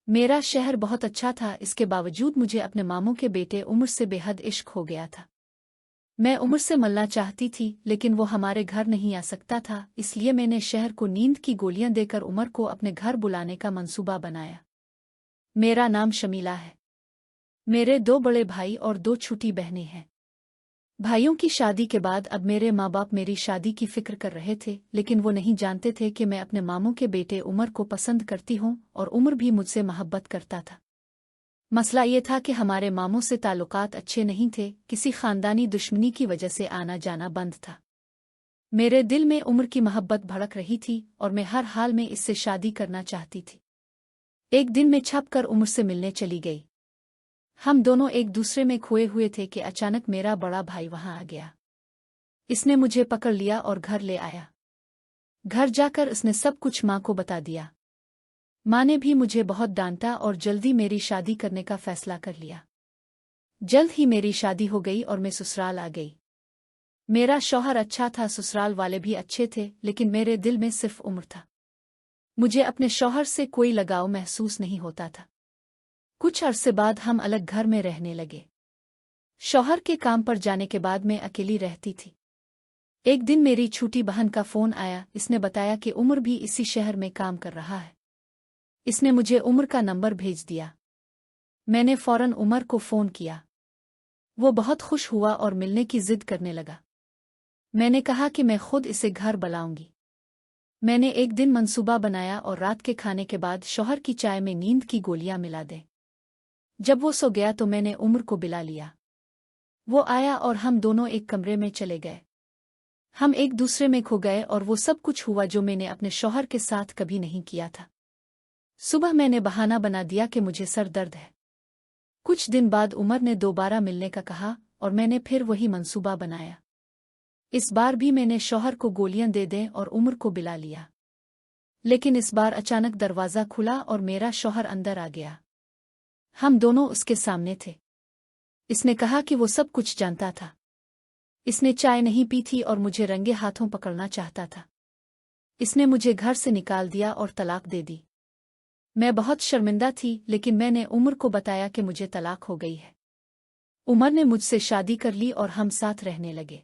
मेरा शहर बहुत अच्छा था, इसके बावजूद मुझे अपने मामू के बेटे उमर से बेहद इश्क हो गया था। मैं उमर से मिलना चाहती थी, लेकिन वो हमारे घर नहीं आ सकता था, इसलिए मैंने शहर को नींद की गोलियां देकर उमर को अपने घर बुलाने का मंसूबा बनाया। मेरा नाम शमीला है। मेरे 2 बड़े भाई और 2 छोटी बहनें हैं। भाइयों की शादी के बाद अब मेरे माँ बाप मेरी शादी की फिक्र कर रहे थे, लेकिन वो नहीं जानते थे कि मैं अपने मामू के बेटे उमर को पसंद करती हूँ और उमर भी मुझसे मोहब्बत करता था। मसला ये था कि हमारे मामू से ताल्लुकात अच्छे नहीं थे, किसी खानदानी दुश्मनी की वजह से आना जाना बंद था। मेरे दिल में उमर की मोहब्बत भड़क रही थी और मैं हर हाल में इससे शादी करना चाहती थी। एक दिन मैं छप कर उमर से मिलने चली गई। हम दोनों एक दूसरे में खोए हुए थे कि अचानक मेरा बड़ा भाई वहां आ गया। इसने मुझे पकड़ लिया और घर ले आया। घर जाकर उसने सब कुछ माँ को बता दिया। माँ ने भी मुझे बहुत डांटा और जल्दी मेरी शादी करने का फैसला कर लिया। जल्द ही मेरी शादी हो गई और मैं ससुराल आ गई। मेरा शौहर अच्छा था, ससुराल वाले भी अच्छे थे, लेकिन मेरे दिल में सिर्फ उम्र था। मुझे अपने शौहर से कोई लगाव महसूस नहीं होता था। कुछ अरसे बाद हम अलग घर में रहने लगे। शौहर के काम पर जाने के बाद मैं अकेली रहती थी। एक दिन मेरी छोटी बहन का फोन आया। इसने बताया कि उमर भी इसी शहर में काम कर रहा है। इसने मुझे उमर का नंबर भेज दिया। मैंने फौरन उमर को फोन किया। वो बहुत खुश हुआ और मिलने की जिद करने लगा। मैंने कहा कि मैं खुद इसे घर बुलाऊंगी। मैंने एक दिन मंसूबा बनाया और रात के खाने के बाद शौहर की चाय में नींद की गोलियां मिला दें। जब वो सो गया तो मैंने उमर को बुला लिया। वो आया और हम दोनों एक कमरे में चले गए। हम एक दूसरे में खो गए और वो सब कुछ हुआ जो मैंने अपने शौहर के साथ कभी नहीं किया था। सुबह मैंने बहाना बना दिया कि मुझे सर दर्द है। कुछ दिन बाद उमर ने दोबारा मिलने का कहा और मैंने फिर वही मंसूबा बनाया। इस बार भी मैंने शौहर को गोलियां दे दें और उमर को बुला लिया। लेकिन इस बार अचानक दरवाज़ा खुला और मेरा शौहर अंदर आ गया। हम दोनों उसके सामने थे। इसने कहा कि वो सब कुछ जानता था। इसने चाय नहीं पी थी और मुझे रंगे हाथों पकड़ना चाहता था। इसने मुझे घर से निकाल दिया और तलाक दे दी। मैं बहुत शर्मिंदा थी, लेकिन मैंने उमर को बताया कि मुझे तलाक हो गई है। उमर ने मुझसे शादी कर ली और हम साथ रहने लगे।